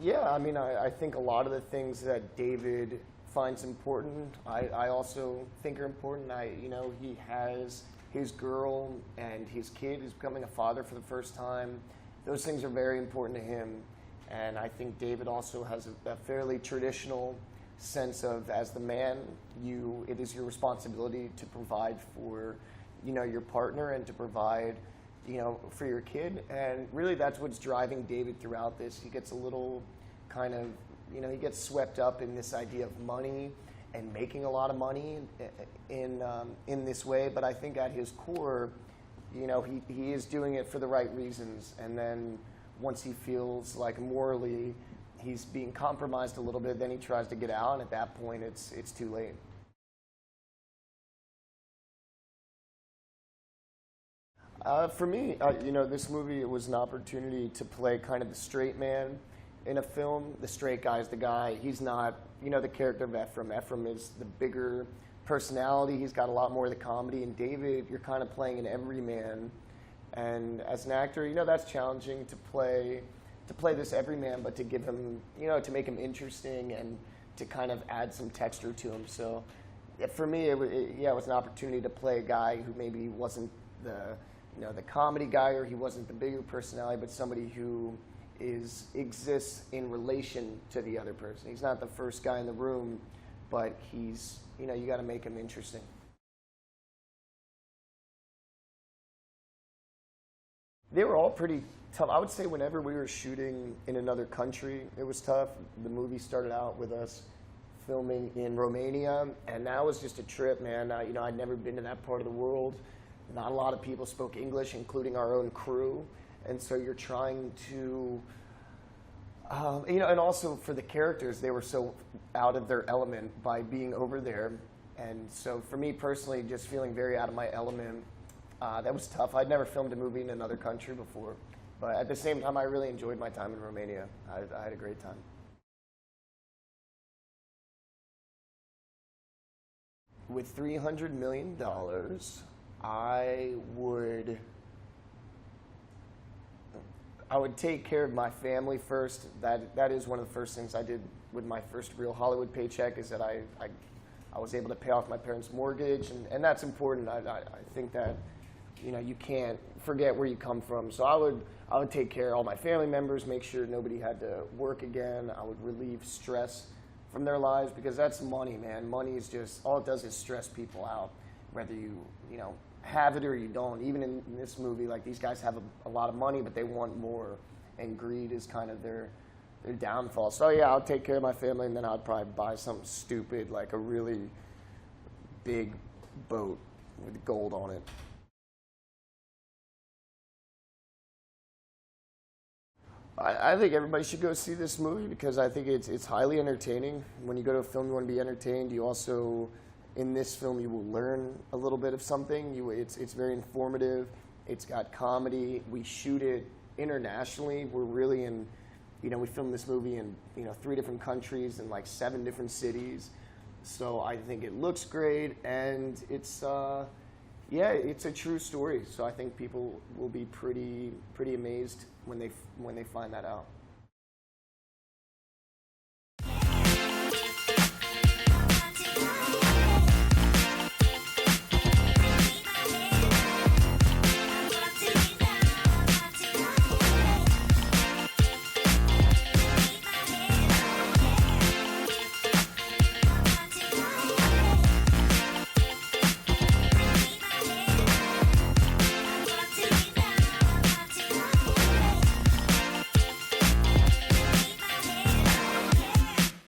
Yeah, I mean, I think a lot of the things that David finds important, I also think are important. He has his girl and his kid is becoming a father for the first time. Those things are very important to him. And I think David also has a fairly traditional sense of, as the man, it is your responsibility to provide for, your partner and to provide, for your kid. And really that's what's driving David throughout this. He gets a little kind of, he gets swept up in this idea of money and making a lot of money in this way. But I think at his core, he is doing it for the right reasons. And then once he feels like morally he's being compromised a little bit, then he tries to get out, and at that point it's too late. For me, this movie, it was an opportunity to play kind of the straight man in a film. The straight guy is the guy. He's not, the character of Efraim. Efraim is the bigger personality. He's got a lot more of the comedy. And David, you're kind of playing an everyman. And as an actor, that's challenging to play this everyman, but to give him, to make him interesting and to kind of add some texture to him. So for me, it was an opportunity to play a guy who maybe wasn't the comedy guy, or he wasn't the bigger personality, but somebody who exists in relation to the other person. He's not the first guy in the room, but he's, you got to make him interesting. They were all pretty tough. I would say whenever we were shooting in another country, it was tough. The movie started out with us filming in Romania, and that was just a trip, man. I'd never been to that part of the world. Not a lot of people spoke English, including our own crew. And so you're trying to, and also for the characters, they were so out of their element by being over there. And so for me personally, just feeling very out of my element, that was tough. I'd never filmed a movie in another country before. But at the same time, I really enjoyed my time in Romania. I had a great time. With $300 million, I would take care of my family first. That is one of the first things I did with my first real Hollywood paycheck, is that I was able to pay off my parents' mortgage, and that's important. I think that you can't forget where you come from. So I would take care of all my family members, make sure nobody had to work again. I would relieve stress from their lives, because that's money, man. Money is just, all it does is stress people out, whether you have it or you don't. Even in this movie, like, these guys have a lot of money, but they want more, and greed is kind of their downfall. So yeah, I'll take care of my family, and then I'd probably buy something stupid, like a really big boat with gold on it. I think everybody should go see this movie, because I think it's highly entertaining. When you go to a film, you want to be entertained. You also, in this film, you will learn a little bit of something. It's very informative. It's got comedy. We shoot it internationally. We're really in, we filmed this movie in 3 different countries and like 7 different cities. So I think it looks great, and it's a true story. So I think people will be pretty amazed when they find that out.